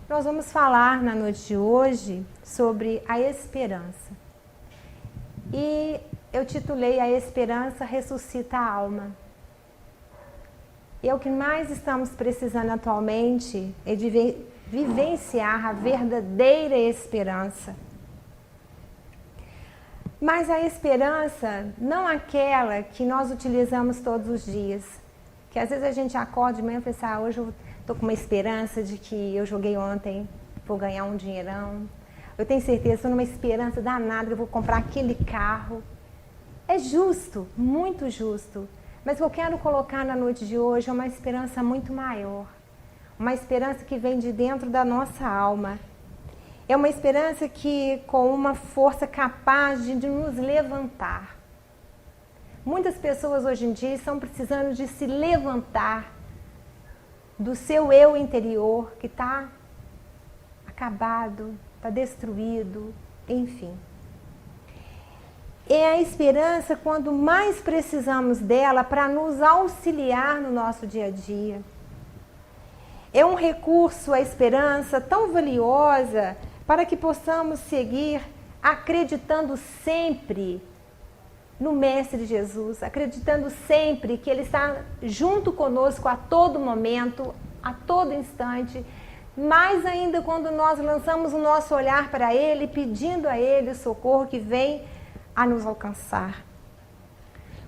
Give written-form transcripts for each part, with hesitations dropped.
Nós vamos falar na noite de hoje sobre a esperança. E eu titulei A Esperança Ressuscita a Alma. E é o que mais estamos precisando atualmente, é de vivenciar a verdadeira esperança. Mas a esperança não aquela que nós utilizamos todos os dias. Que às vezes a gente acorda de manhã e pensa, hoje eu estou com uma esperança de que eu joguei ontem, vou ganhar um dinheirão. Eu tenho certeza, estou numa esperança danada que eu vou comprar aquele carro. É justo, muito justo. Mas o que eu quero colocar na noite de hoje é uma esperança muito maior. Uma esperança que vem de dentro da nossa alma. É uma esperança que com uma força capaz de nos levantar. Muitas pessoas hoje em dia estão precisando de se levantar do seu eu interior que está acabado, está destruído, enfim. É a esperança quando mais precisamos dela para nos auxiliar no nosso dia a dia. É um recurso, a esperança, tão valiosa para que possamos seguir acreditando sempre no Mestre Jesus, acreditando sempre que Ele está junto conosco a todo momento, a todo instante, mais ainda quando nós lançamos o nosso olhar para Ele, pedindo a Ele o socorro que vem a nos alcançar.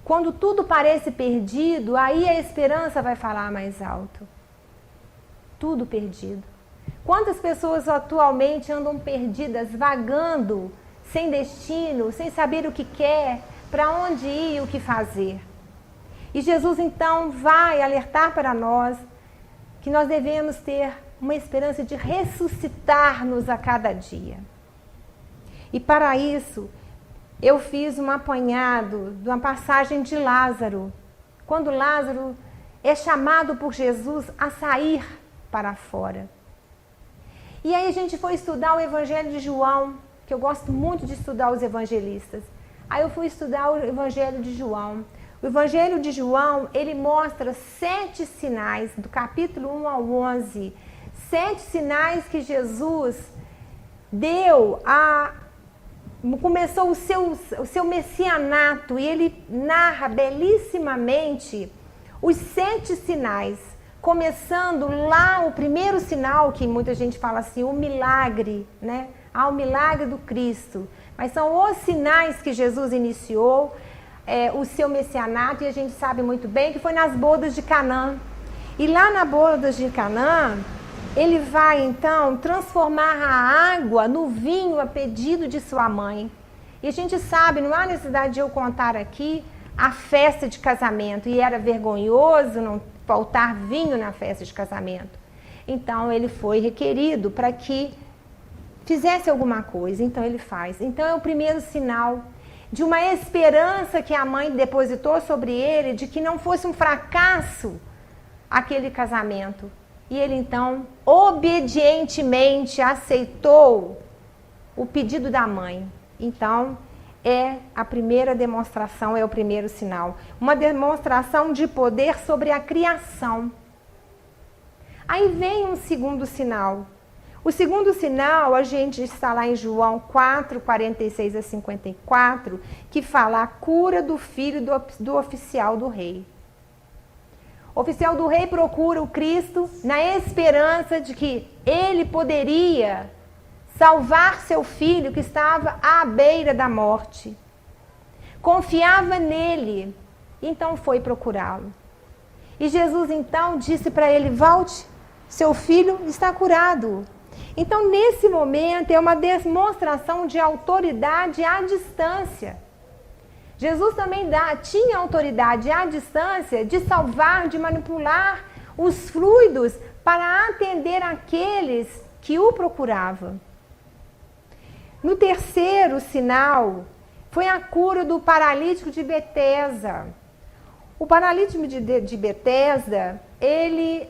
Quando tudo parece perdido, aí a esperança vai falar mais alto. Tudo perdido. Quantas pessoas atualmente andam perdidas, vagando, sem destino, sem saber o que quer, para onde ir e o que fazer. E Jesus então vai alertar para nós que nós devemos ter uma esperança de ressuscitar-nos a cada dia. E para isso, eu fiz um apanhado de uma passagem de Lázaro, quando Lázaro é chamado por Jesus a sair para fora. E aí a gente foi estudar o Evangelho de João, que eu gosto muito de estudar os evangelistas. Aí eu fui estudar o Evangelho de João. O Evangelho de João, ele mostra 7 sinais, do capítulo 1 ao 11. 7 sinais que Jesus deu começou o seu messianato, e ele narra belíssimamente os 7 sinais. Começando lá, o primeiro sinal, que muita gente fala assim, o milagre, né? O milagre do Cristo. Mas são os sinais que Jesus iniciou o seu messianato, e a gente sabe muito bem que foi nas bodas de Canaã. E lá nas bodas de Canaã, ele vai então transformar a água no vinho a pedido de sua mãe. E a gente sabe, não há necessidade de eu contar aqui a festa de casamento, e era vergonhoso não faltar vinho na festa de casamento. Então ele foi requerido para que fizesse alguma coisa, então ele faz. Então é o primeiro sinal de uma esperança que a mãe depositou sobre ele, de que não fosse um fracasso aquele casamento. E ele então obedientemente aceitou o pedido da mãe. Então é a primeira demonstração, é o primeiro sinal. Uma demonstração de poder sobre a criação. Aí vem um segundo sinal. O segundo sinal, a gente está lá em João 4, 46 a 54, que fala a cura do filho do oficial do rei. O oficial do rei procura o Cristo na esperança de que ele poderia salvar seu filho que estava à beira da morte. Confiava nele, então foi procurá-lo. E Jesus então disse para ele, volte, seu filho está curado. Então, nesse momento, é uma demonstração de autoridade à distância. Jesus também tinha autoridade à distância de salvar, de manipular os fluidos para atender aqueles que o procuravam. No terceiro sinal, foi a cura do paralítico de Betesda. O paralítico de Betesda, ele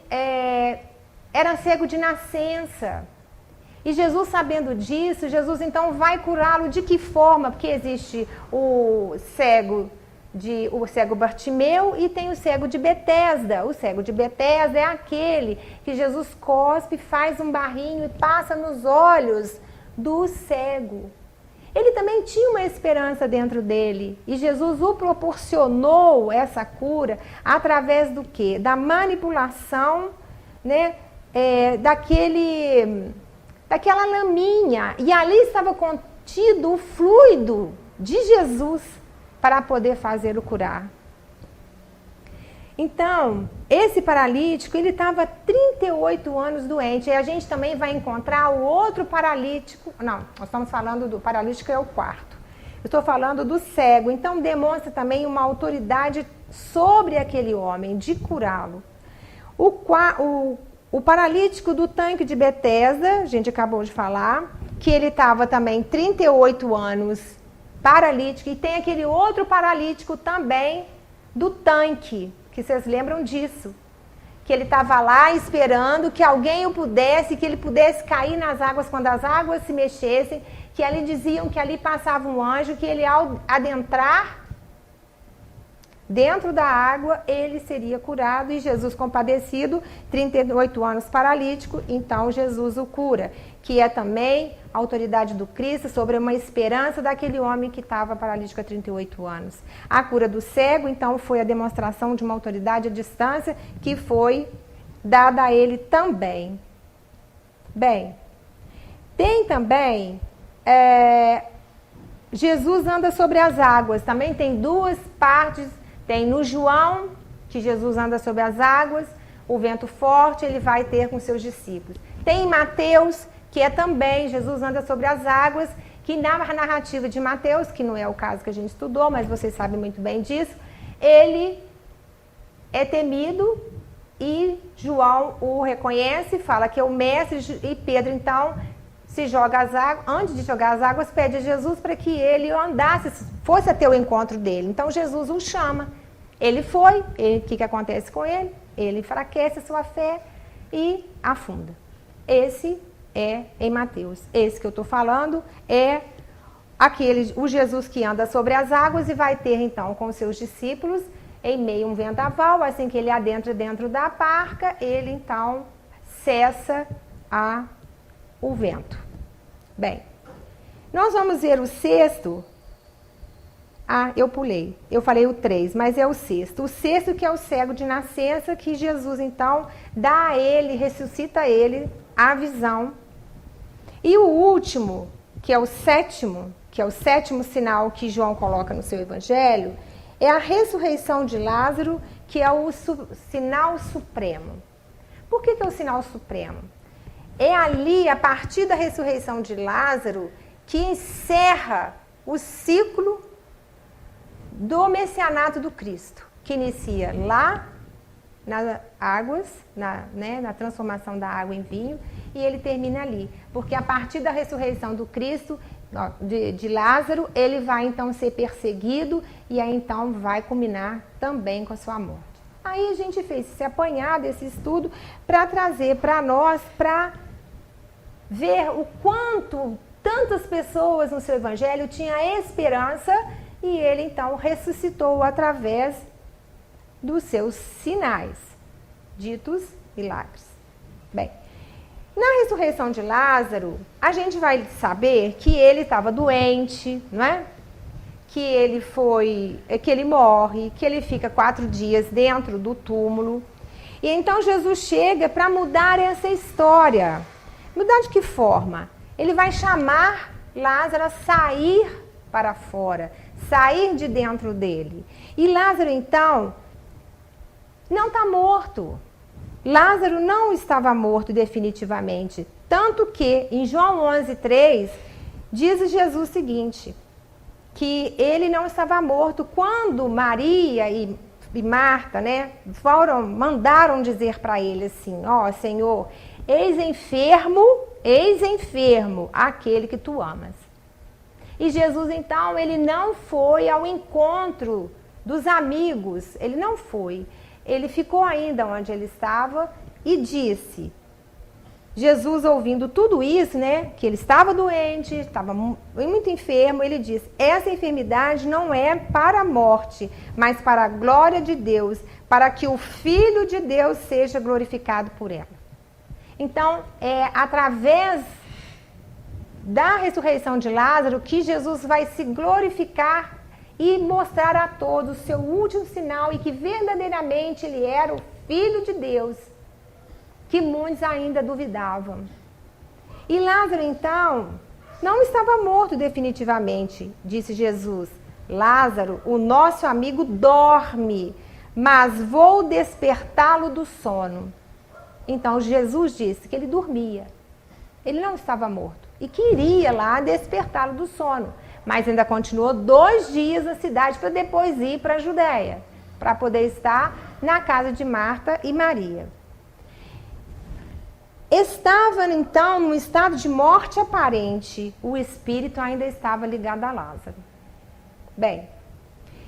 era cego de nascença. E Jesus, sabendo disso, Jesus então vai curá-lo de que forma? Porque existe o cego o cego Bartimeu e tem o cego de Betesda. O cego de Betesda é aquele que Jesus cospe, faz um barrinho e passa nos olhos do cego. Ele também tinha uma esperança dentro dele e Jesus o proporcionou essa cura através do quê? Da manipulação, né, daquela laminha, e ali estava contido o fluido de Jesus para poder fazer o curar. Então, esse paralítico, ele estava 38 anos doente. E a gente também vai encontrar o outro paralítico. Não, nós estamos falando do paralítico, que é o quarto. Eu estou falando do cego. Então, demonstra também uma autoridade sobre aquele homem, de curá-lo. O paralítico do tanque de Betesda, a gente acabou de falar, que ele estava também 38 anos paralítico. E tem aquele outro paralítico também do tanque, que vocês lembram disso, que ele estava lá esperando que alguém o pudesse, que ele pudesse cair nas águas quando as águas se mexessem, que ali diziam que ali passava um anjo, que ele ao adentrar dentro da água, ele seria curado, e Jesus compadecido, 38 anos paralítico, então Jesus o cura, que é também a autoridade do Cristo sobre uma esperança daquele homem que estava paralítico há 38 anos. A cura do cego, então, foi a demonstração de uma autoridade à distância que foi dada a ele também. Bem, tem também... Jesus anda sobre as águas, também tem duas partes. Tem no João, que Jesus anda sobre as águas, o vento forte ele vai ter com seus discípulos. Tem em Mateus, que é também, Jesus anda sobre as águas, que na narrativa de Mateus, que não é o caso que a gente estudou, mas vocês sabem muito bem disso, ele é temido e João o reconhece, fala que é o mestre, e Pedro então se joga às águas, antes de jogar as águas, pede a Jesus para que ele andasse, fosse até o encontro dele. Então Jesus o chama. Ele foi, o que acontece com ele? Ele enfraquece a sua fé e afunda. Esse é em Mateus. Esse que eu estou falando é o Jesus que anda sobre as águas e vai ter então com seus discípulos em meio a um vendaval, assim que ele adentra dentro da barca, ele então cessa o vento. Bem, nós vamos ver o sexto. Eu pulei. Eu falei o 3, mas é o sexto. O sexto que é o cego de nascença, que Jesus então dá a ele, ressuscita a ele a visão. E o último, que é o sétimo sinal que João coloca no seu evangelho, é a ressurreição de Lázaro, que é o sinal supremo. Por que é o sinal supremo? É ali, a partir da ressurreição de Lázaro, que encerra o ciclo do messianato do Cristo, que inicia lá nas águas, na transformação da água em vinho, e ele termina ali. Porque a partir da ressurreição do Cristo, de Lázaro, ele vai então ser perseguido e aí então vai culminar também com a sua morte. Aí a gente fez esse apanhado, esse estudo, para trazer para nós, para ver o quanto tantas pessoas no seu evangelho tinham a esperança, e ele então ressuscitou através dos seus sinais, ditos milagres. Bem, na ressurreição de Lázaro, a gente vai saber que ele estava doente, não é? Que ele morre, que ele fica 4 dias dentro do túmulo. E então Jesus chega para mudar essa história. Mudar de que forma? Ele vai chamar Lázaro a sair para fora, sair de dentro dele. E Lázaro, então, não está morto. Lázaro não estava morto definitivamente. Tanto que, em João 11:3, diz Jesus o seguinte, que ele não estava morto. Quando Maria e Marta, mandaram dizer para ele assim, Senhor, eis enfermo aquele que tu amas. E Jesus, então, ele não foi ao encontro dos amigos, ele não foi. Ele ficou ainda onde ele estava e disse, Jesus, ouvindo tudo isso, né, que ele estava doente, estava muito enfermo, ele diz: essa enfermidade não é para a morte, mas para a glória de Deus, para que o Filho de Deus seja glorificado por ela. Então, é através da ressurreição de Lázaro que Jesus vai se glorificar e mostrar a todos o seu último sinal e que verdadeiramente ele era o Filho de Deus, que muitos ainda duvidavam. E Lázaro, então, não estava morto definitivamente, disse Jesus. Lázaro, o nosso amigo, dorme, mas vou despertá-lo do sono. Então, Jesus disse que ele dormia. Ele não estava morto. E queria lá despertá-lo do sono. Mas ainda continuou 2 dias na cidade para depois ir para a Judéia, para poder estar na casa de Marta e Maria. Estava, então, num estado de morte aparente. O espírito ainda estava ligado a Lázaro. Bem,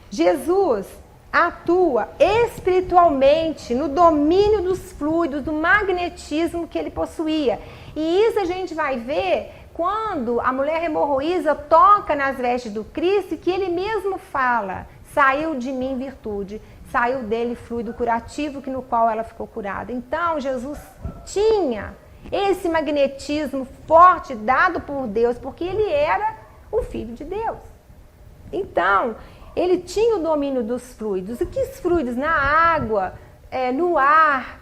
Jesus atua espiritualmente no domínio dos fluidos, do magnetismo que ele possuía. E isso a gente vai ver quando a mulher hemorroísa toca nas vestes do Cristo, que ele mesmo fala: saiu de mim virtude, saiu dele fluido curativo, que no qual ela ficou curada. Então, Jesus tinha esse magnetismo forte dado por Deus, porque ele era o Filho de Deus. Então, ele tinha o domínio dos fluidos. E que fluidos? Na água, no ar,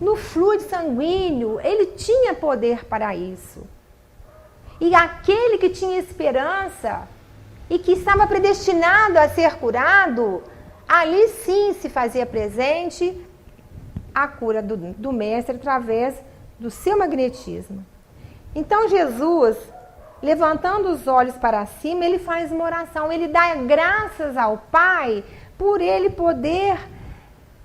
no fluido sanguíneo. Ele tinha poder para isso. E aquele que tinha esperança e que estava predestinado a ser curado, ali sim se fazia presente a cura do mestre através do seu magnetismo. Então Jesus, levantando os olhos para cima, ele faz uma oração, ele dá graças ao Pai por ele poder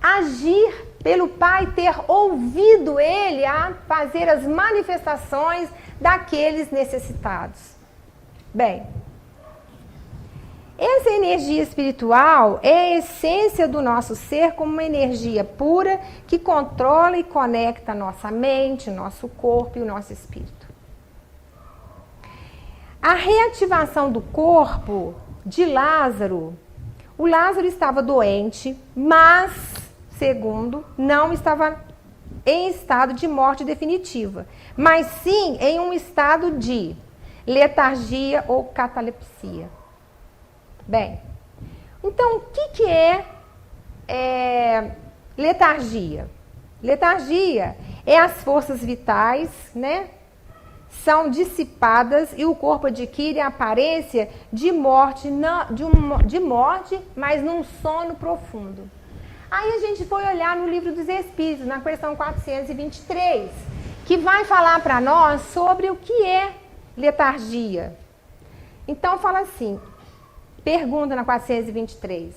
agir, pelo Pai ter ouvido ele a fazer as manifestações daqueles necessitados. Bem, essa energia espiritual é a essência do nosso ser como uma energia pura que controla e conecta a nossa mente, nosso corpo e o nosso espírito. A reativação do corpo de Lázaro, o Lázaro estava doente, mas, segundo, não estava em estado de morte definitiva, mas sim em um estado de letargia ou catalepsia. Bem, então o que é letargia? Letargia é as forças vitais, né? São dissipadas e o corpo adquire a aparência de morte, mas num sono profundo. Aí a gente foi olhar no Livro dos Espíritos, na questão 423, que vai falar para nós sobre o que é letargia. Então fala assim, pergunta na 423.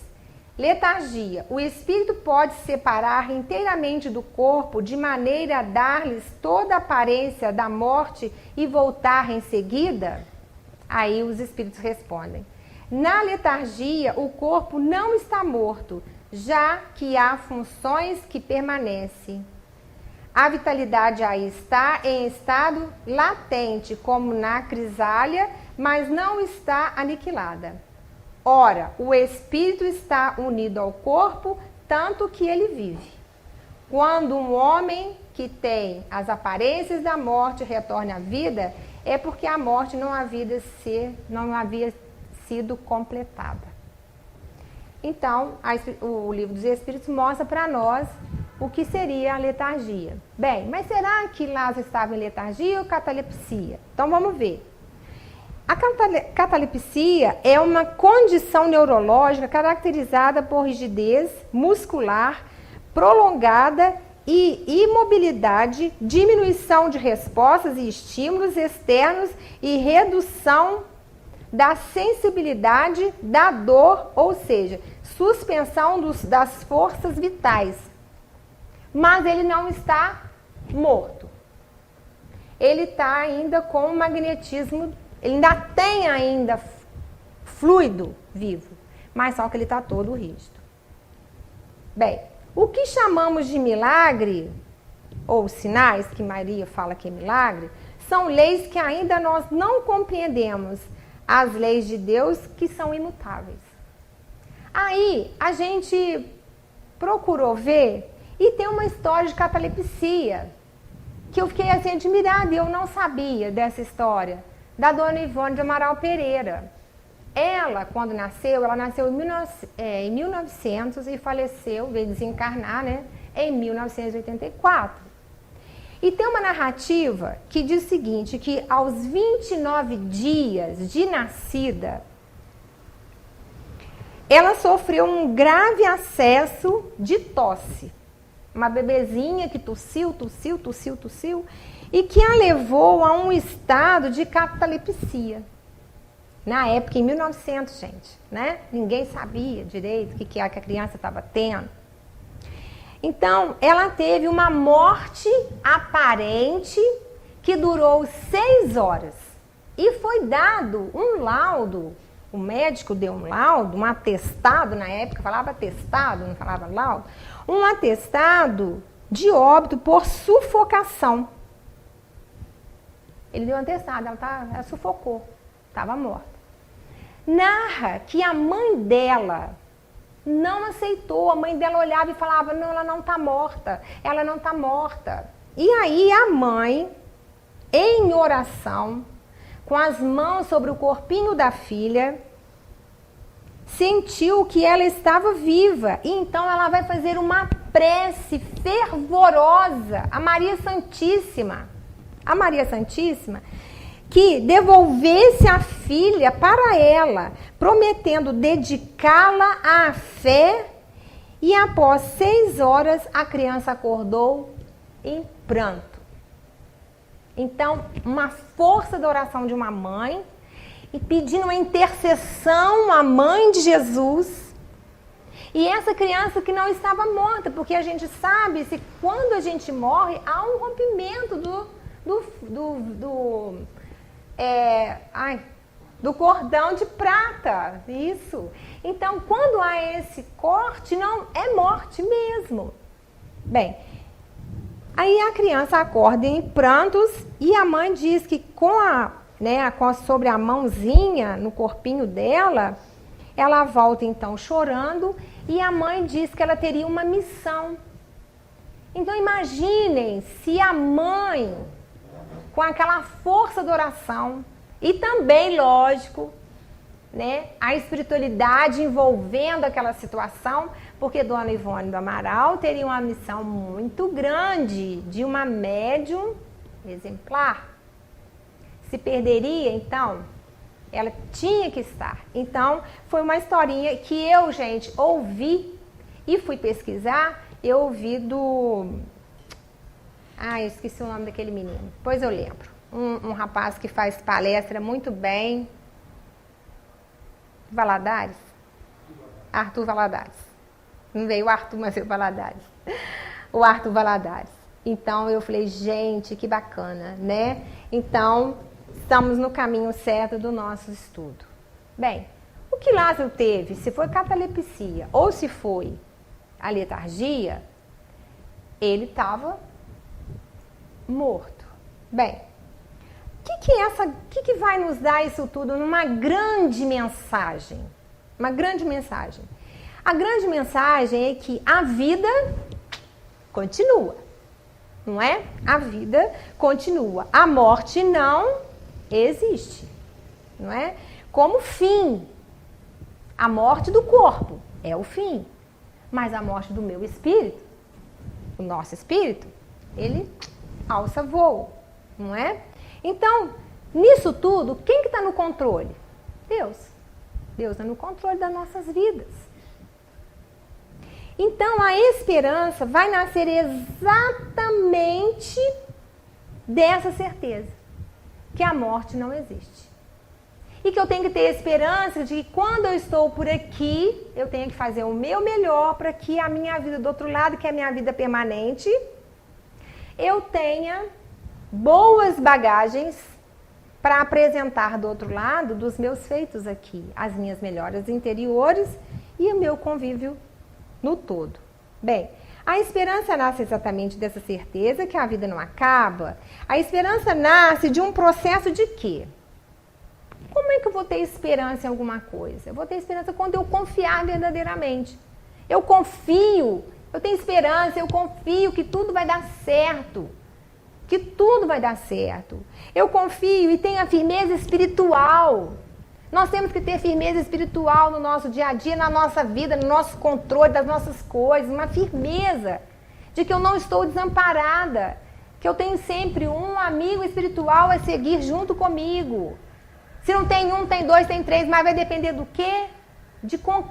Letargia. O espírito pode separar inteiramente do corpo de maneira a dar-lhes toda a aparência da morte e voltar em seguida? Aí os espíritos respondem. Na letargia, o corpo não está morto, já que há funções que permanecem. A vitalidade aí está em estado latente, como na crisália, mas não está aniquilada. Ora, o espírito está unido ao corpo, tanto que ele vive. Quando um homem que tem as aparências da morte retorna à vida, é porque a morte não havia sido completada. Então, o Livro dos Espíritos mostra para nós o que seria a letargia. Bem, mas será que Lázaro estava em letargia ou catalepsia? Então, vamos ver. A catalepsia é uma condição neurológica caracterizada por rigidez muscular prolongada e imobilidade, diminuição de respostas e estímulos externos e redução da sensibilidade da dor, ou seja, suspensão das forças vitais. Mas ele não está morto. Ele está ainda com o magnetismo. Ele ainda tem fluido vivo, mas só que ele está todo rígido. Bem, o que chamamos de milagre ou sinais, que Maria fala que é milagre, são leis que ainda nós não compreendemos. As leis de Deus que são imutáveis. Aí a gente procurou ver e tem uma história de catalepsia que eu fiquei assim admirada e eu não sabia dessa história, da dona Ivone de Amaral Pereira. Ela, quando nasceu, ela nasceu em 1900 e faleceu, veio desencarnar, né, em 1984. E tem uma narrativa que diz o seguinte, que aos 29 dias de nascida, ela sofreu um grave acesso de tosse. Uma bebezinha que tossiu, e que a levou a um estado de catalepsia. Na época, em 1900, gente, né? Ninguém sabia direito o que a criança estava tendo. Então, ela teve uma morte aparente que durou 6 horas. E foi dado um laudo, o médico deu um laudo, um atestado, na época falava atestado, não falava laudo, um atestado de óbito por sufocação. Ele deu um atestado, ela sufocou, estava morta. Narra que a mãe dela não aceitou, a mãe dela olhava e falava, não, ela não está morta, ela não está morta. E aí a mãe, em oração, com as mãos sobre o corpinho da filha, sentiu que ela estava viva. E então ela vai fazer uma prece fervorosa a Maria Santíssima. A Maria Santíssima, que devolvesse a filha para ela, prometendo dedicá-la à fé, e após 6 horas a criança acordou em pranto. Então, uma força da oração de uma mãe, e pedindo uma intercessão à mãe de Jesus, e essa criança que não estava morta, porque a gente sabe que quando a gente morre, há um rompimento do cordão de prata, isso. Então, quando há esse corte, não é morte mesmo. Bem, aí a criança acorda em prantos e a mãe diz que sobre a mãozinha no corpinho dela, ela volta então chorando e a mãe diz que ela teria uma missão. Então, imaginem se a mãe, com aquela força da oração, e também, lógico, né, a espiritualidade envolvendo aquela situação, porque Dona Ivone do Amaral teria uma missão muito grande de uma médium exemplar. Se perderia, então, ela tinha que estar. Então, foi uma historinha que eu, gente, ouvi e fui pesquisar, eu ouvi do... eu esqueci o nome daquele menino, depois eu lembro. Um rapaz que faz palestra muito bem. Valadares? Arthur Valadares. Não veio o Arthur, mas veio o Valadares. O Arthur Valadares. Então eu falei, gente, que bacana, né? Então, estamos no caminho certo do nosso estudo. Bem, o que Lázaro teve, se foi catalepsia ou se foi a letargia, ele estava morto. Bem, o que vai nos dar isso tudo numa grande mensagem? Uma grande mensagem. A grande mensagem é que a vida continua, não é? A vida continua. A morte não existe, não é? Como fim. A morte do corpo é o fim, mas a morte do meu espírito, o nosso espírito, ele alça voo, não é? Então, nisso tudo, quem que está no controle? Deus. Deus está no controle das nossas vidas. Então, a esperança vai nascer exatamente dessa certeza, que a morte não existe. E que eu tenho que ter esperança de que quando eu estou por aqui, eu tenho que fazer o meu melhor para que a minha vida do outro lado, que é a minha vida permanente, eu tenha boas bagagens para apresentar do outro lado dos meus feitos aqui, as minhas melhoras interiores e o meu convívio no todo. Bem, A esperança nasce exatamente dessa certeza que a vida não acaba. A esperança nasce de um processo de quê? Como é que eu vou ter esperança em alguma coisa? Eu vou ter esperança quando eu confiar verdadeiramente. Eu confio, eu tenho esperança, eu confio que tudo vai dar certo. Que tudo vai dar certo. Eu confio e tenho a firmeza espiritual. Nós temos que ter firmeza espiritual no nosso dia a dia, na nossa vida, no nosso controle das nossas coisas. Uma firmeza de que eu não estou desamparada. Que eu tenho sempre um amigo espiritual a seguir junto comigo. Se não tem um, tem dois, tem três, mas vai depender do quê? De com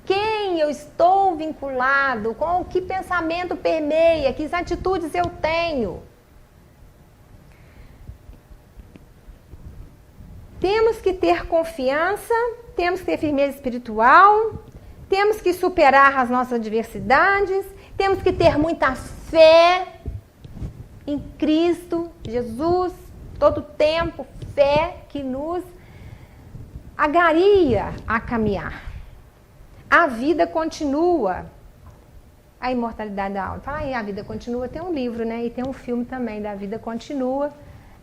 quem eu estou vinculado, com que pensamento permeia, que atitudes eu tenho. Temos que ter confiança, temos que ter firmeza espiritual, temos que superar as nossas adversidades, temos que ter muita fé em Cristo, Jesus, todo tempo, fé que nos agaria a caminhar. A vida continua. A imortalidade da alma. Fala aí, a vida continua. Tem um livro, né? E tem um filme também da Vida Continua.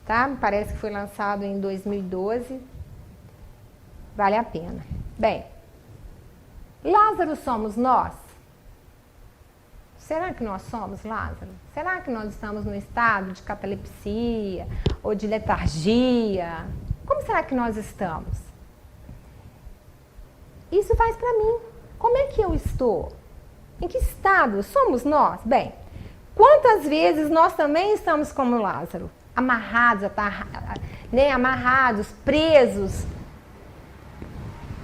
Tá? Parece que foi lançado em 2012. Vale a pena. Bem, Lázaro somos nós? Será que nós somos Lázaro? Será que nós estamos no estado de catalepsia ou de letargia? Como será que nós estamos? Isso faz para mim. Como é que eu estou? Em que estado somos nós? Bem, quantas vezes nós também estamos como Lázaro? Amarrados, né? Amarrados, presos,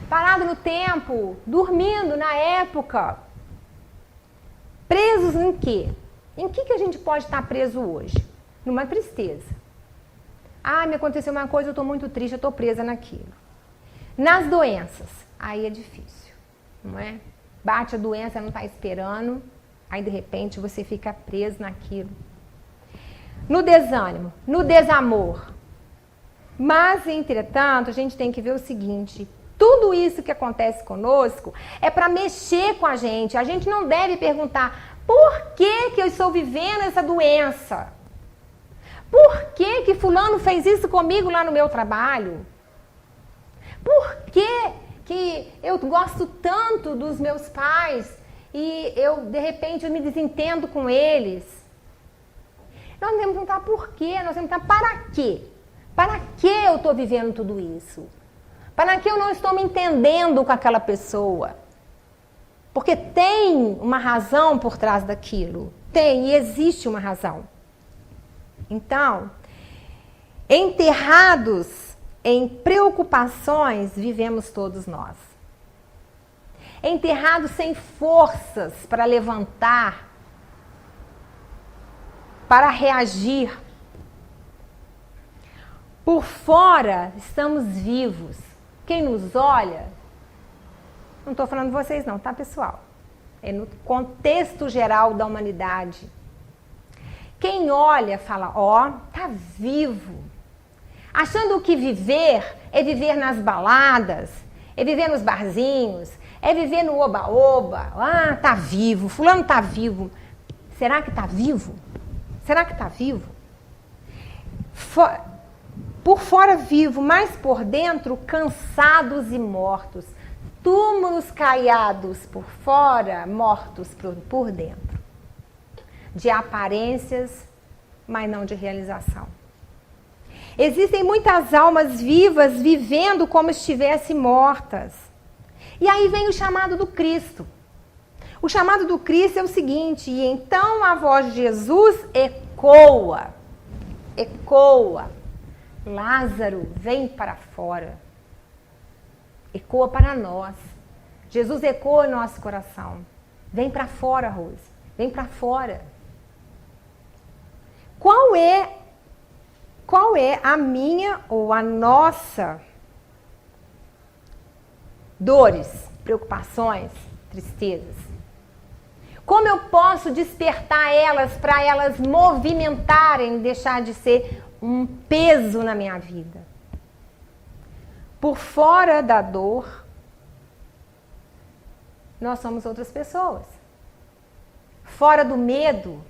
parados no tempo, dormindo na época. Presos em quê? Em que a gente pode estar preso hoje? Numa tristeza. Ah, me aconteceu uma coisa, eu estou muito triste, eu estou presa naquilo. Nas doenças, aí é difícil, não é? Bate a doença, não está esperando, aí de repente você fica preso naquilo. No desânimo, no desamor. Mas, entretanto, a gente tem que ver o seguinte: tudo isso que acontece conosco é para mexer com a gente. A gente não deve perguntar por que eu estou vivendo essa doença? Por que fulano fez isso comigo lá no meu trabalho? Por que eu gosto tanto dos meus pais e eu, de repente, eu me desentendo com eles? Nós não temos que perguntar por quê, nós temos que perguntar para quê? Para que eu estou vivendo tudo isso? Para que eu não estou me entendendo com aquela pessoa? Porque tem uma razão por trás daquilo. Tem e existe uma razão. Então, enterrados em preocupações, vivemos todos nós. Enterrados sem forças para levantar, para reagir. Por fora, estamos vivos. Quem nos olha, não estou falando de vocês não, tá, pessoal? É no contexto geral da humanidade. Quem olha, fala, ó, tá vivo. Achando que viver é viver nas baladas, é viver nos barzinhos, é viver no oba-oba. Ah, tá vivo, fulano tá vivo. Será que tá vivo? Será que tá vivo? Por fora vivo, mas por dentro cansados e mortos. Túmulos caiados por fora, mortos por dentro. De aparências, mas não de realização. Existem muitas almas vivas vivendo como estivessem mortas. E aí vem o chamado do Cristo. O chamado do Cristo é o seguinte: e então a voz de Jesus ecoa. Lázaro, vem para fora. Ecoa para nós. Jesus ecoa em nosso coração. Vem para fora, Rose. Vem para fora. Qual é a minha ou a nossa dores, preocupações, tristezas? Como eu posso despertar elas para elas movimentarem, deixar de ser um peso na minha vida? Por fora da dor, nós somos outras pessoas. fora do medo,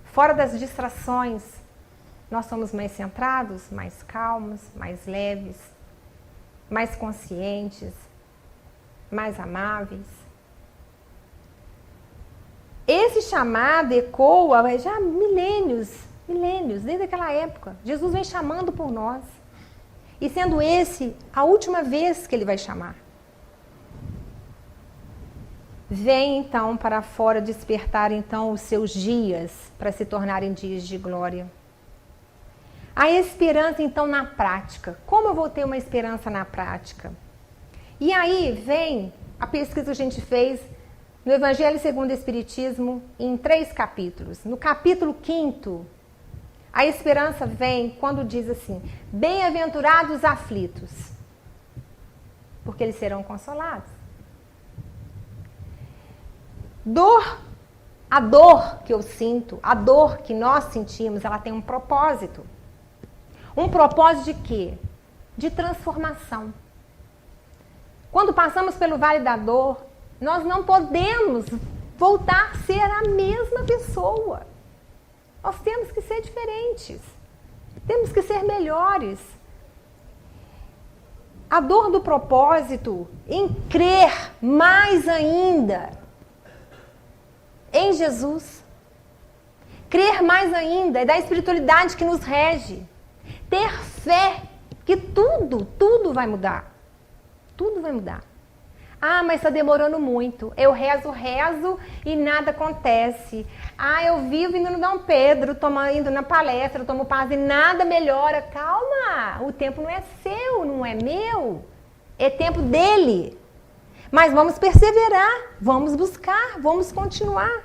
fora das distrações. Nós somos mais centrados, mais calmos, mais leves, mais conscientes, mais amáveis. Esse chamado ecoa já há milênios, desde aquela época. Jesus vem chamando por nós. E sendo esse a última vez que ele vai chamar. Vem então para fora despertar então os seus dias para se tornarem dias de glória. A esperança então na prática. Como eu vou ter uma esperança na prática? E aí vem a pesquisa que a gente fez no Evangelho segundo o Espiritismo em 3 capítulos. No capítulo 5º, a esperança vem quando diz assim: bem-aventurados os aflitos, porque eles serão consolados. A dor que eu sinto, a dor que nós sentimos, ela tem um propósito. Um propósito de quê? De transformação. Quando passamos pelo vale da dor, nós não podemos voltar a ser a mesma pessoa. Nós temos que ser diferentes. Temos que ser melhores. A dor do propósito em crer mais ainda em Jesus. Crer mais ainda é da espiritualidade que nos rege. Ter fé que tudo vai mudar. Tudo vai mudar. Ah, mas está demorando muito. Eu rezo e nada acontece. Ah, eu vivo indo no Dom Pedro, indo na palestra, tomo paz e nada melhora. Calma, o tempo não é seu, não é meu. É tempo dele. Mas vamos perseverar, vamos buscar, vamos continuar.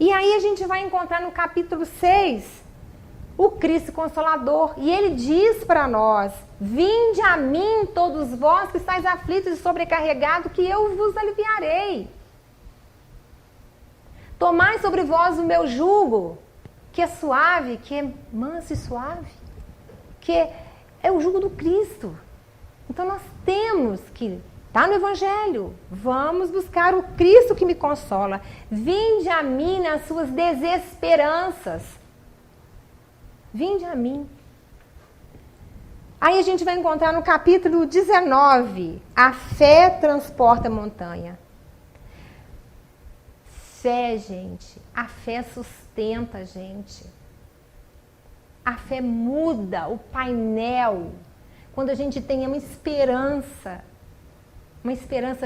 E aí a gente vai encontrar no capítulo 6 o Cristo Consolador. E ele diz para nós: vinde a mim todos vós que estáis aflitos e sobrecarregados, que eu vos aliviarei. Tomai sobre vós o meu jugo, que é suave, que é manso e suave, que é o jugo do Cristo. Então nós temos que estar no Evangelho. Vamos buscar o Cristo que me consola. Vinde a mim nas suas desesperanças. Vinde a mim. Aí a gente vai encontrar no capítulo 19, a fé transporta a montanha. Fé, gente, a fé sustenta a gente. A fé muda o painel. Quando a gente tem uma esperança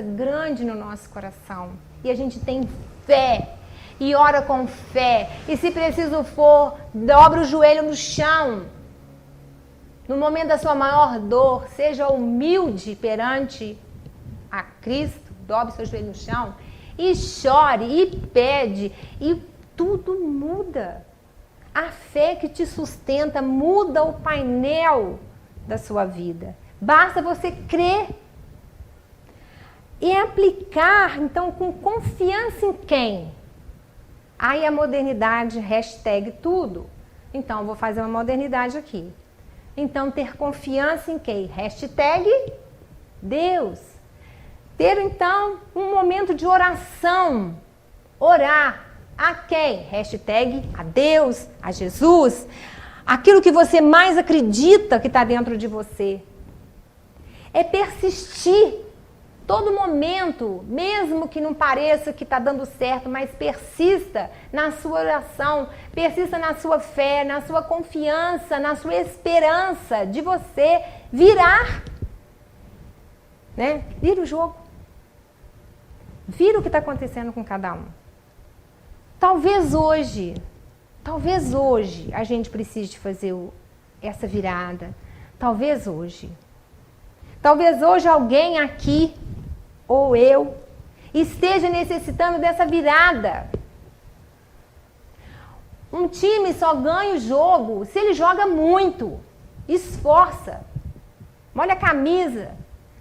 grande no nosso coração. E a gente tem fé. E ora com fé. E se preciso for, dobra o joelho no chão. No momento da sua maior dor, seja humilde perante a Cristo, dobre seu joelho no chão e chore e pede e tudo muda. A fé que te sustenta muda o painel da sua vida. Basta você crer e aplicar, então, com confiança em quem? Aí a modernidade, hashtag tudo. Então, eu vou fazer uma modernidade aqui. Então, ter confiança em quem? Hashtag Deus. Ter, então, um momento de oração. Orar a quem? Hashtag a Deus, a Jesus. Aquilo que você mais acredita que está dentro de você. É persistir. Todo momento, mesmo que não pareça que está dando certo, mas persista na sua oração, persista na sua fé, na sua confiança, na sua esperança de você virar, né? Vira o jogo. Vira o que está acontecendo com cada um. Talvez hoje a gente precise fazer essa virada. Talvez hoje alguém aqui, ou eu, esteja necessitando dessa virada. Um time só ganha o jogo se ele joga muito, esforça, molha a camisa,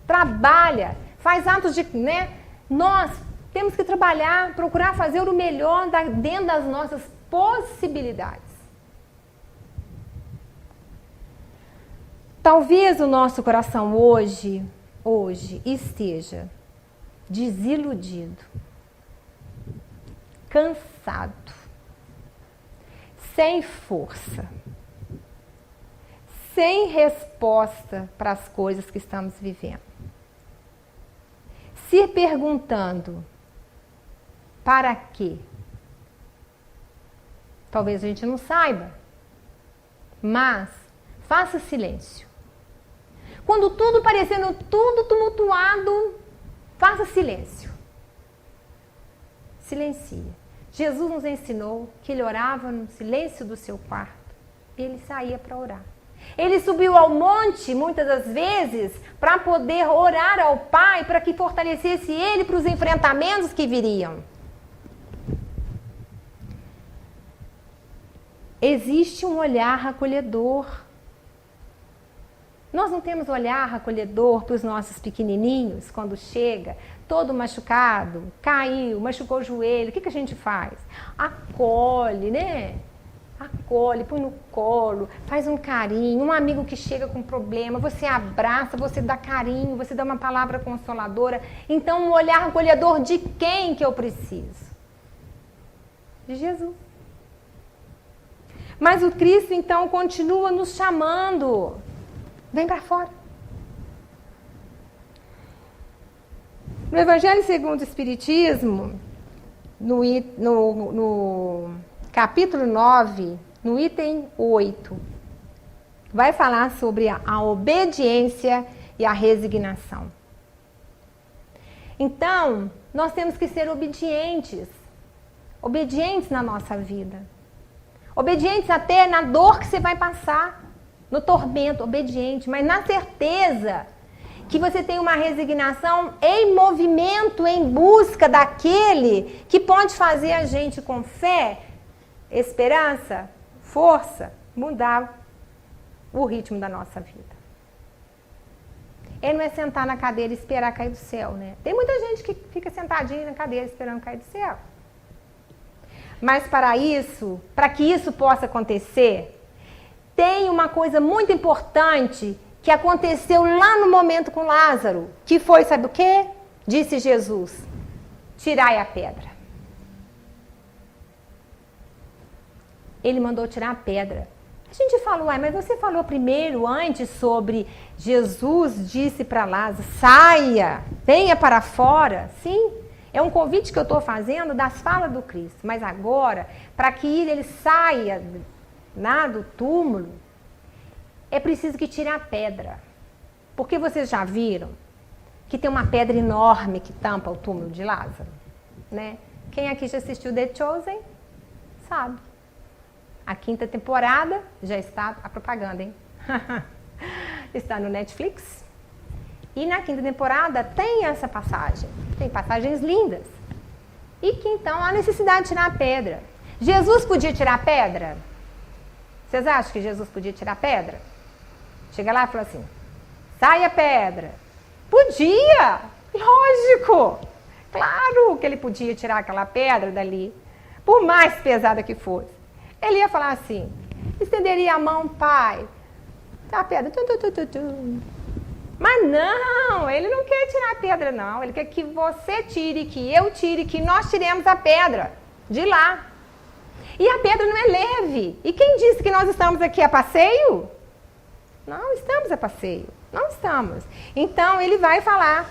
trabalha, faz atos de... né? Nós temos que trabalhar, procurar fazer o melhor dentro das nossas possibilidades. Talvez o nosso coração hoje esteja desiludido cansado, sem força, sem resposta para as coisas que estamos vivendo. Se perguntando, para quê? Talvez a gente não saiba, mas faça silêncio. Quando tudo parecendo tudo tumultuado, faça silêncio. Silencie. Jesus nos ensinou que ele orava no silêncio do seu quarto. E ele saía para orar. Ele subiu ao monte, muitas das vezes, para poder orar ao Pai, para que fortalecesse ele para os enfrentamentos que viriam. Existe um olhar acolhedor. Nós não temos olhar acolhedor para os nossos pequenininhos, quando chega, todo machucado, caiu, machucou o joelho, o que a gente faz? Acolhe, né? Acolhe, põe no colo, faz um carinho, um amigo que chega com problema, você abraça, você dá carinho, você dá uma palavra consoladora. Então, um olhar acolhedor de quem que eu preciso? De Jesus. Mas o Cristo, então, continua nos chamando. Vem para fora. No Evangelho segundo o Espiritismo, no capítulo 9, no item 8, vai falar sobre a obediência e a resignação. Então, nós temos que ser obedientes na nossa vida. Obedientes até na dor que você vai passar, no tormento, obediente, mas na certeza que você tem uma resignação em movimento, em busca daquele que pode fazer a gente com fé, esperança, força, mudar o ritmo da nossa vida. Ele não é sentar na cadeira e esperar cair do céu, né? Tem muita gente que fica sentadinha na cadeira esperando cair do céu. Mas para que isso possa acontecer, tem uma coisa muito importante que aconteceu lá no momento com Lázaro, que foi, sabe o quê? Disse Jesus, tirai a pedra. Ele mandou tirar a pedra. A gente falou, mas você falou primeiro, antes, sobre Jesus disse para Lázaro, saia, venha para fora. Sim, é um convite que eu estou fazendo das falas do Cristo. Mas agora, para que ele saia do túmulo, é preciso que tire a pedra. Porque vocês já viram que tem uma pedra enorme que tampa o túmulo de Lázaro? Né? Quem aqui já assistiu The Chosen sabe. A 5ª temporada já está a propaganda, hein? Está no Netflix. E na 5ª temporada tem essa passagem. Tem passagens lindas. E que então há necessidade de tirar a pedra. Jesus podia tirar a pedra? Vocês acham que Jesus podia tirar a pedra? Chega lá e fala assim, sai a pedra. Podia! Lógico! Claro que ele podia tirar aquela pedra dali, por mais pesada que fosse. Ele ia falar assim, estenderia a mão, Pai, tá a pedra, Mas não, ele não quer tirar a pedra, não. Ele quer que você tire, que eu tire, que nós tiremos a pedra de lá. E a pedra não é leve. E quem disse que nós estamos aqui a passeio? Não estamos a passeio. Não estamos. Então, ele vai falar.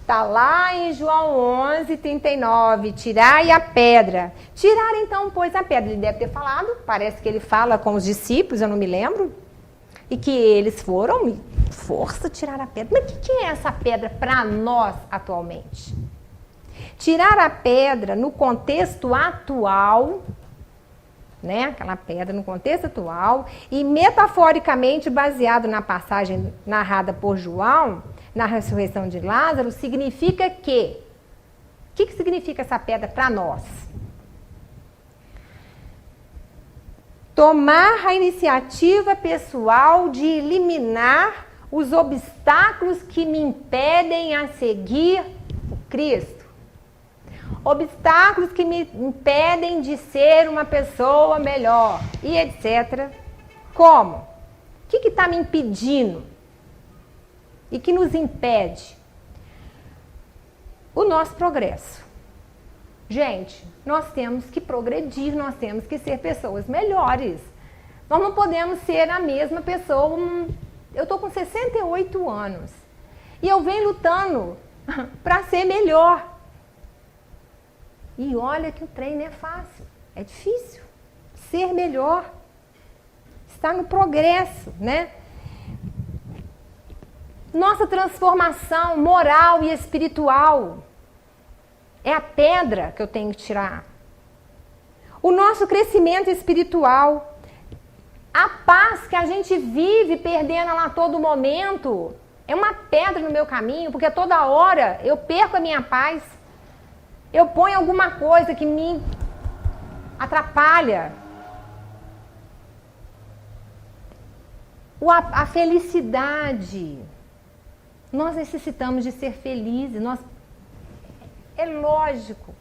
Está lá em João 11, 39. Tirai a pedra. Tirar então, pois, a pedra. Ele deve ter falado. Parece que ele fala com os discípulos, eu não me lembro. E que eles foram, força, tirar a pedra. Mas o que é essa pedra para nós atualmente? Tirar a pedra no contexto atual, né? Aquela pedra no contexto atual, e metaforicamente baseado na passagem narrada por João, na ressurreição de Lázaro, significa que... O que significa essa pedra para nós? Tomar a iniciativa pessoal de eliminar os obstáculos que me impedem a seguir o Cristo. Obstáculos que me impedem de ser uma pessoa melhor e etc. Como? O que está me impedindo? E que nos impede? O nosso progresso. Gente, nós temos que progredir, nós temos que ser pessoas melhores. Nós não podemos ser a mesma pessoa. Eu tô com 68 anos e eu venho lutando para ser melhor. E olha que o trem não é fácil, é difícil. Ser melhor está no progresso, né? Nossa transformação moral e espiritual é a pedra que eu tenho que tirar. O nosso crescimento espiritual, a paz que a gente vive perdendo ela a todo momento, é uma pedra no meu caminho, porque toda hora eu perco a minha paz. Eu ponho alguma coisa que me atrapalha. A felicidade. Nós necessitamos de ser felizes. É lógico.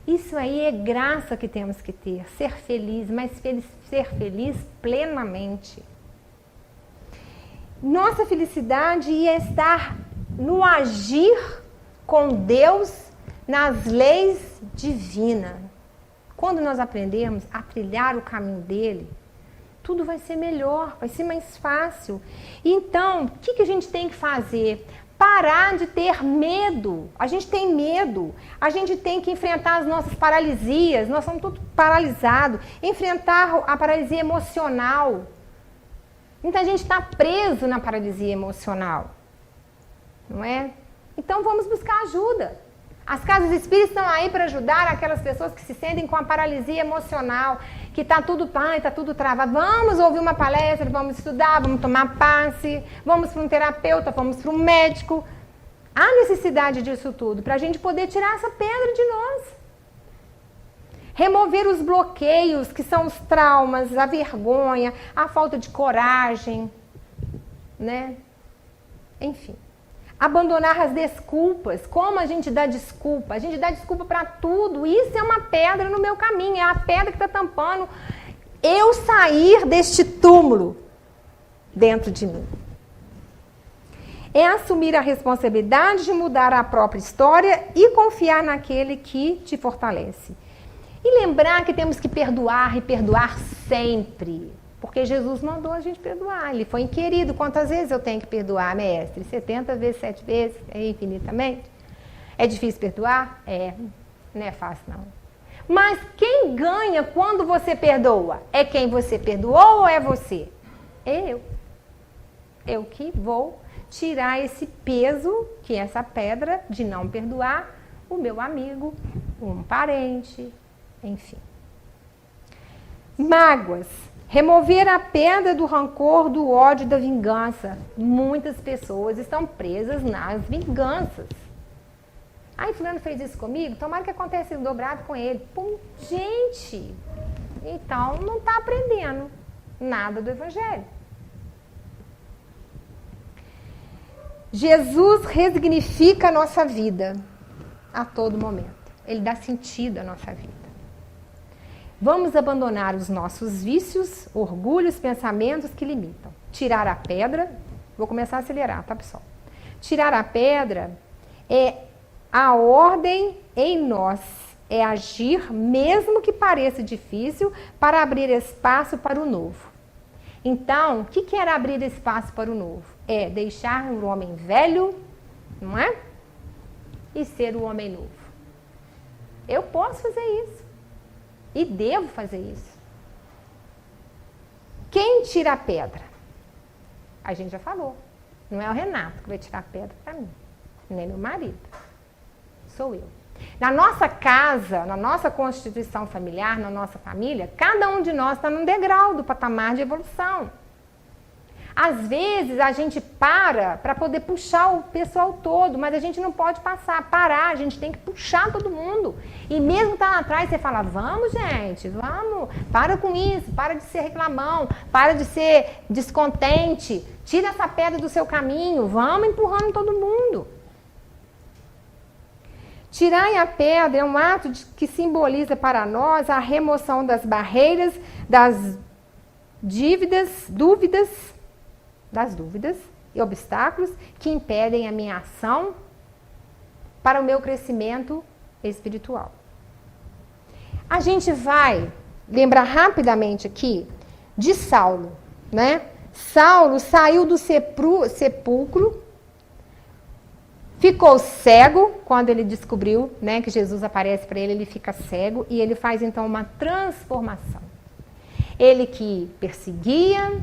Isso aí é graça que temos que ter. Ser feliz, mas ser feliz plenamente. Nossa felicidade é estar no agir com Deus nas leis divinas. Quando nós aprendemos a trilhar o caminho dele, tudo vai ser melhor, vai ser mais fácil. Então, o que a gente tem que fazer? Parar de ter medo. A gente tem medo. A gente tem que enfrentar as nossas paralisias. Nós somos todos paralisados. Enfrentar a paralisia emocional. Muita gente está preso na paralisia emocional. Não é? Então vamos buscar ajuda. As casas espíritas estão aí para ajudar aquelas pessoas que se sentem com a paralisia emocional, que está tudo travado. Vamos ouvir uma palestra, vamos estudar, vamos tomar passe, vamos para um terapeuta, vamos para um médico. Há necessidade disso tudo para a gente poder tirar essa pedra de nós. Remover os bloqueios, que são os traumas, a vergonha, a falta de coragem, né? Enfim. Abandonar as desculpas. Como a gente dá desculpa? A gente dá desculpa para tudo. Isso é uma pedra no meu caminho. É a pedra que está tampando eu sair deste túmulo dentro de mim. É assumir a responsabilidade de mudar a própria história e confiar naquele que te fortalece. E lembrar que temos que perdoar e perdoar sempre. Porque Jesus mandou a gente perdoar. Ele foi inquirido. Quantas vezes eu tenho que perdoar, mestre? 70 vezes, 7 vezes? É infinitamente? É difícil perdoar? É. Não é fácil, não. Mas quem ganha quando você perdoa? É quem você perdoou ou é você? É eu. Eu que vou tirar esse peso, que é essa pedra de não perdoar o meu amigo, um parente, enfim. Mágoas. Remover a pedra do rancor, do ódio e da vingança. Muitas pessoas estão presas nas vinganças. Ai, fulano fez isso comigo, tomara que aconteça dobrado com ele. Pum, gente, então não está aprendendo nada do Evangelho. Jesus resignifica a nossa vida a todo momento. Ele dá sentido à nossa vida. Vamos abandonar os nossos vícios, orgulhos, pensamentos que limitam. Tirar a pedra, vou começar a acelerar, tá, pessoal? Tirar a pedra é a ordem em nós, é agir, mesmo que pareça difícil, para abrir espaço para o novo. Então, o que era abrir espaço para o novo? É deixar o homem velho, não é? E ser o homem novo. Eu posso fazer isso. E devo fazer isso. Quem tira a pedra? A gente já falou. Não é o Renato que vai tirar a pedra para mim. Nem meu marido. Sou eu. Na nossa casa, na nossa constituição familiar, na nossa família, cada um de nós está num degrau do patamar de evolução. Às vezes a gente para poder puxar o pessoal todo, mas a gente não pode parar, a gente tem que puxar todo mundo. E mesmo tá lá atrás, você fala, vamos gente, vamos, para com isso, para de ser reclamão, para de ser descontente, tira essa pedra do seu caminho, vamos empurrando todo mundo. Tirar a pedra é um ato que simboliza para nós a remoção das barreiras, das dúvidas e obstáculos que impedem a minha ação para o meu crescimento espiritual. A gente vai lembrar rapidamente aqui de Saulo, né? Saulo saiu do sepulcro, ficou cego quando ele descobriu, né, que Jesus aparece para ele, ele fica cego e ele faz então uma transformação. Ele que perseguia,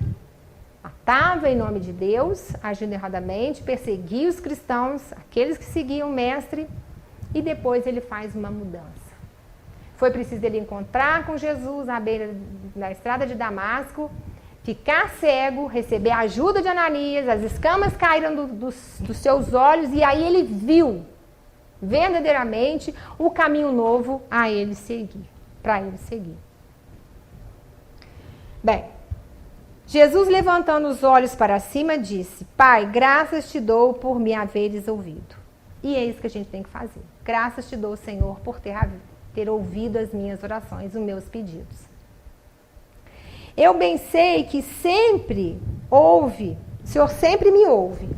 matava em nome de Deus, agindo erradamente, perseguia os cristãos, aqueles que seguiam o mestre, e depois ele faz uma mudança. Foi preciso ele encontrar com Jesus à beira da estrada de Damasco, ficar cego, receber a ajuda de Ananias, as escamas caíram dos seus olhos e aí ele viu verdadeiramente o caminho novo a ele seguir, para ele seguir. Bem, Jesus levantando os olhos para cima disse: Pai, graças te dou por me haveres ouvido. E é isso que a gente tem que fazer. Graças te dou, Senhor, por ter ouvido as minhas orações, os meus pedidos. Eu bem sei que sempre ouve, o Senhor sempre me ouve.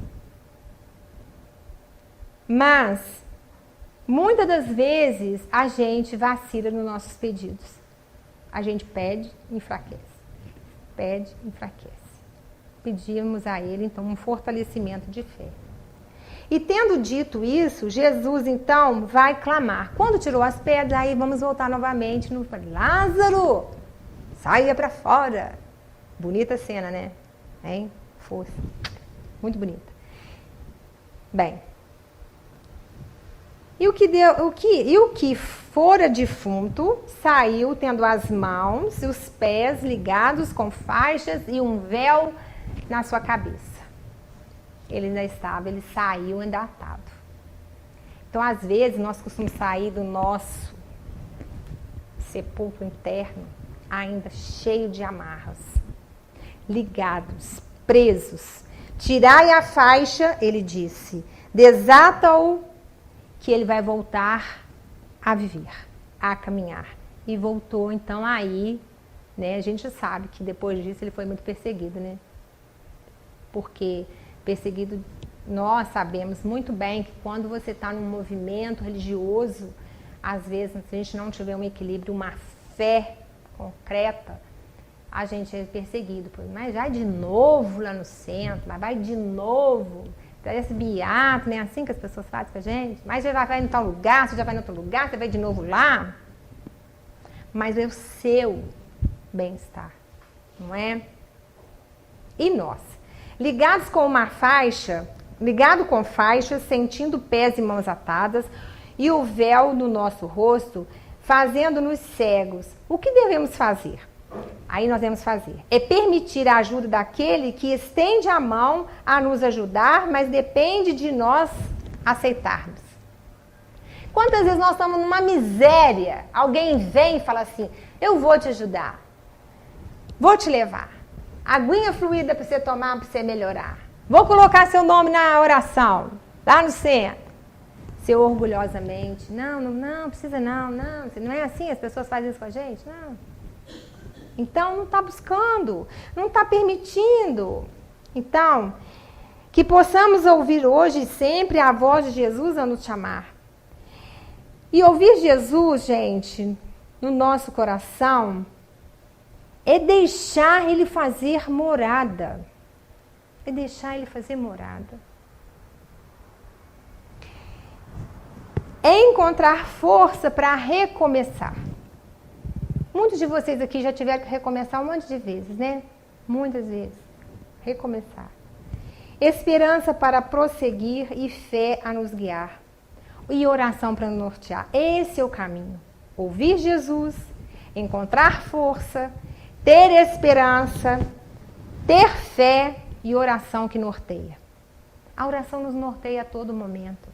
Mas, muitas das vezes, a gente vacila nos nossos pedidos. A gente pede, enfraquece. Pede, enfraquece. Pedimos a Ele, então, um fortalecimento de fé. E tendo dito isso, Jesus, então, vai clamar. Quando tirou as pedras, aí vamos voltar novamente no Lázaro, saia para fora. Bonita cena, né? Hein? Força. Muito bonita. Bem. E o que fora defunto saiu tendo as mãos e os pés ligados com faixas e um véu na sua cabeça. Ele saiu endatado. Então, às vezes, nós costumamos sair do nosso sepulcro interno ainda cheio de amarras, ligados, presos. Tirai a faixa, ele disse, desata-o, que ele vai voltar a viver, a caminhar. E voltou, então, aí, né, a gente sabe que depois disso ele foi muito perseguido, né? Porque perseguido, nós sabemos muito bem que quando você está num movimento religioso, às vezes, se a gente não tiver um equilíbrio, uma fé concreta, a gente é perseguido. Mas vai de novo lá no centro, mas vai de novo, parece beato, né? Assim que as pessoas fazem com a gente. Mas já vai em tal lugar, você já vai em outro lugar, você vai de novo lá. Mas é o seu bem-estar, não é? E nós? Ligados com uma faixa, ligado com faixas, sentindo pés e mãos atadas, e o véu no nosso rosto, fazendo-nos cegos. O que devemos fazer? Aí nós devemos fazer. É permitir a ajuda daquele que estende a mão a nos ajudar, mas depende de nós aceitarmos. Quantas vezes nós estamos numa miséria, alguém vem e fala assim, eu vou te ajudar, vou te levar. Aguinha fluida para você tomar, para você melhorar. Vou colocar seu nome na oração, lá no centro. Você orgulhosamente, não precisa não é assim, as pessoas fazem isso com a gente? Não. Então, não está buscando, não está permitindo. Então, que possamos ouvir hoje e sempre a voz de Jesus a nos chamar. E ouvir Jesus, gente, no nosso coração, é deixar Ele fazer morada. É deixar Ele fazer morada. É encontrar força para recomeçar. Muitos de vocês aqui já tiveram que recomeçar um monte de vezes, né? Muitas vezes. Recomeçar. Esperança para prosseguir e fé a nos guiar. E oração para nos nortear. Esse é o caminho. Ouvir Jesus, encontrar força, ter esperança, ter fé e oração que norteia. A oração nos norteia a todo momento.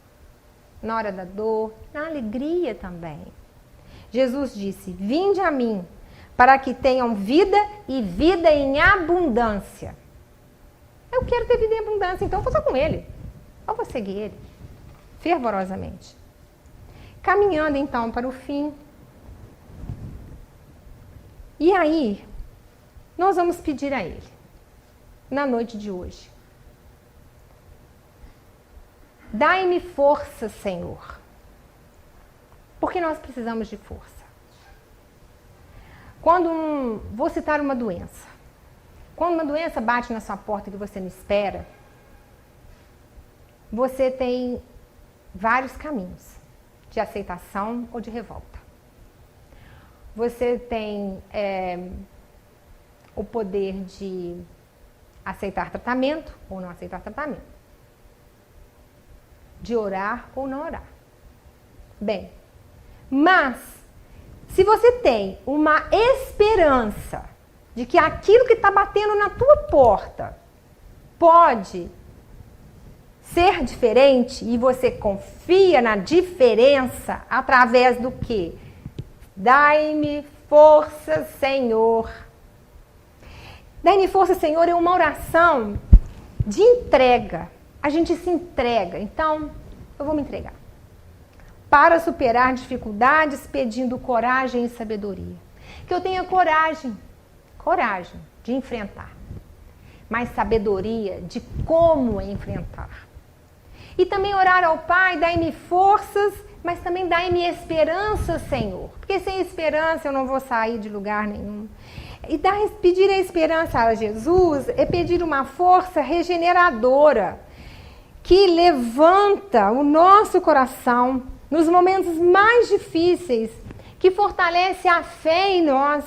Na hora da dor, na alegria também. Jesus disse, vinde a mim, para que tenham vida e vida em abundância. Eu quero ter vida em abundância, então eu vou só com Ele. Eu vou seguir Ele, fervorosamente. Caminhando então para o fim. E aí, nós vamos pedir a Ele, na noite de hoje. Dai-me força, Senhor. Porque nós precisamos de força. Vou citar uma doença. Quando uma doença bate na sua porta que você não espera, você tem vários caminhos de aceitação ou de revolta. Você tem o poder de aceitar tratamento ou não aceitar tratamento. De orar ou não orar. Bem, mas se você tem uma esperança de que aquilo que está batendo na tua porta pode ser diferente e você confia na diferença através do quê? Dai-me força, Senhor. Dai-me força, Senhor, é uma oração de entrega. A gente se entrega. Então, eu vou me entregar. Para superar dificuldades, pedindo coragem e sabedoria. Que eu tenha coragem de enfrentar. Mas sabedoria de como enfrentar. E também orar ao Pai, dai-me forças, mas também dai-me esperança, Senhor. Porque sem esperança eu não vou sair de lugar nenhum. E pedir a esperança a Jesus é pedir uma força regeneradora que levanta o nosso coração nos momentos mais difíceis, que fortalece a fé em nós,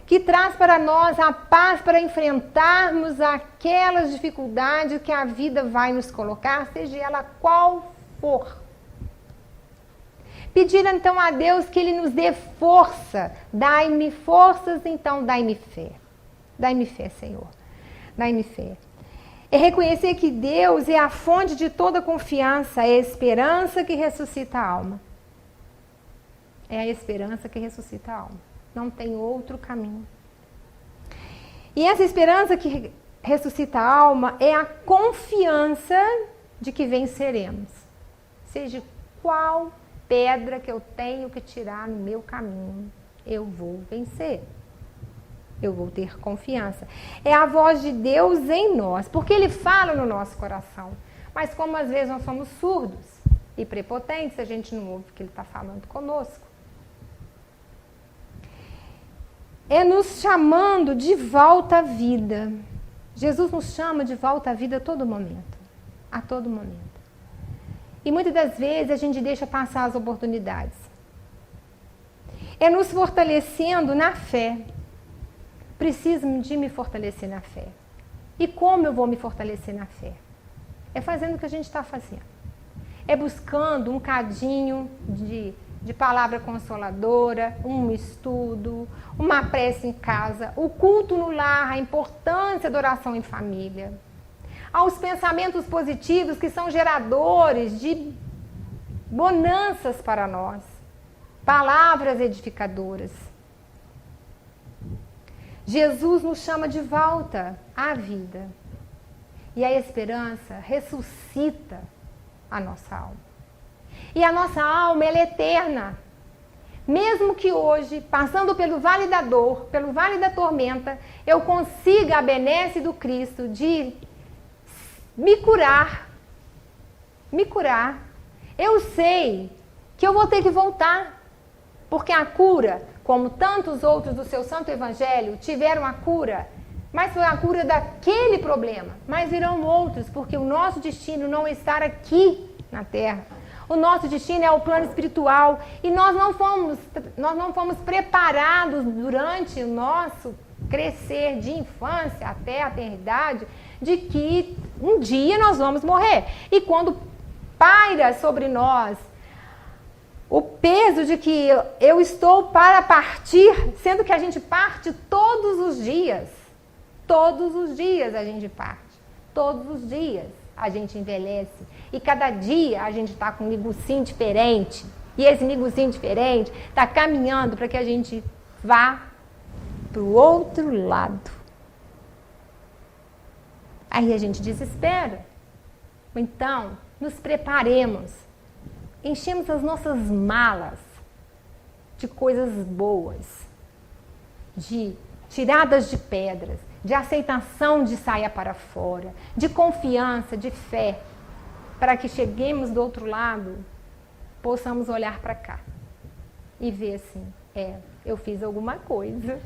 que traz para nós a paz para enfrentarmos aquelas dificuldades que a vida vai nos colocar, seja ela qual for. Pedir então a Deus que Ele nos dê força. Dai-me forças, então dai-me fé. Dai-me fé, Senhor. Dai-me fé. É reconhecer que Deus é a fonte de toda confiança, é a esperança que ressuscita a alma. É a esperança que ressuscita a alma. Não tem outro caminho. E essa esperança que ressuscita a alma é a confiança de que venceremos. Seja qual pedra que eu tenho que tirar no meu caminho, eu vou vencer. Eu vou ter confiança. É a voz de Deus em nós, porque Ele fala no nosso coração. Mas como às vezes nós somos surdos e prepotentes, a gente não ouve o que Ele está falando conosco. É nos chamando de volta à vida. Jesus nos chama de volta à vida a todo momento. A todo momento. E muitas das vezes a gente deixa passar as oportunidades. É nos fortalecendo na fé. Preciso de me fortalecer na fé. E como eu vou me fortalecer na fé? É fazendo o que a gente está fazendo. É buscando um cadinho de palavra consoladora, um estudo, uma prece em casa, o culto no lar, a importância da oração em família. Aos pensamentos positivos que são geradores de bonanças para nós. Palavras edificadoras. Jesus nos chama de volta à vida. E a esperança ressuscita a nossa alma. E a nossa alma, ela é eterna. Mesmo que hoje, passando pelo vale da dor, pelo vale da tormenta, eu consiga a benesse do Cristo de me curar. Eu sei que eu vou ter que voltar. Porque a cura, como tantos outros do seu santo evangelho, tiveram a cura, mas foi a cura daquele problema. Mas virão outros, porque o nosso destino não é estar aqui na terra. O nosso destino é o plano espiritual. E nós não fomos preparados durante o nosso crescer de infância até a eternidade, de que um dia nós vamos morrer. E quando paira sobre nós o peso de que eu estou para partir, sendo que a gente parte todos os dias. Todos os dias a gente parte. Todos os dias a gente envelhece. E cada dia a gente está com um negocinho diferente. E esse negocinho diferente está caminhando para que a gente vá para o outro lado. Aí a gente desespera. Então, nos preparemos. Enchemos as nossas malas de coisas boas, de tiradas de pedras, de aceitação de saia para fora, de confiança, de para que cheguemos do outro lado, possamos olhar para cá e ver assim, eu fiz alguma coisa.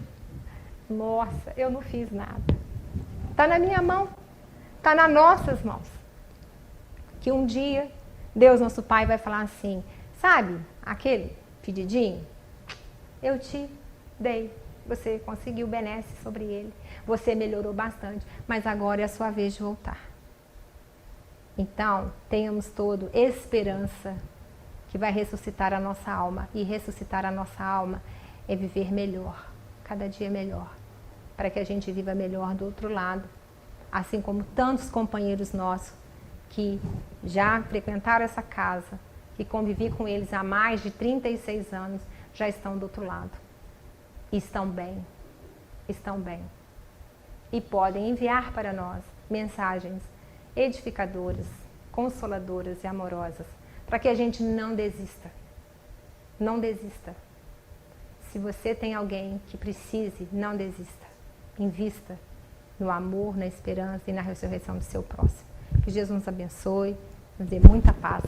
Nossa, eu não fiz nada. Está na minha mão, está nas nossas mãos. Que um dia, Deus, nosso Pai, vai falar assim, sabe, aquele pedidinho, eu te dei, você conseguiu benesse sobre ele, você melhorou bastante, mas agora é a sua vez de voltar. Então, tenhamos todo esperança que vai ressuscitar a nossa alma, e ressuscitar a nossa alma é viver melhor, cada dia melhor, para que a gente viva melhor do outro lado, assim como tantos companheiros nossos que já frequentaram essa casa, que convivi com eles há mais de 36 anos, já estão do outro lado. E estão bem. E podem enviar para nós mensagens edificadoras, consoladoras e amorosas, para que a gente não desista. Não desista. Se você tem alguém que precise, não desista. Invista no amor, na esperança e na ressurreição do seu próximo. Que Jesus nos abençoe, nos dê muita paz.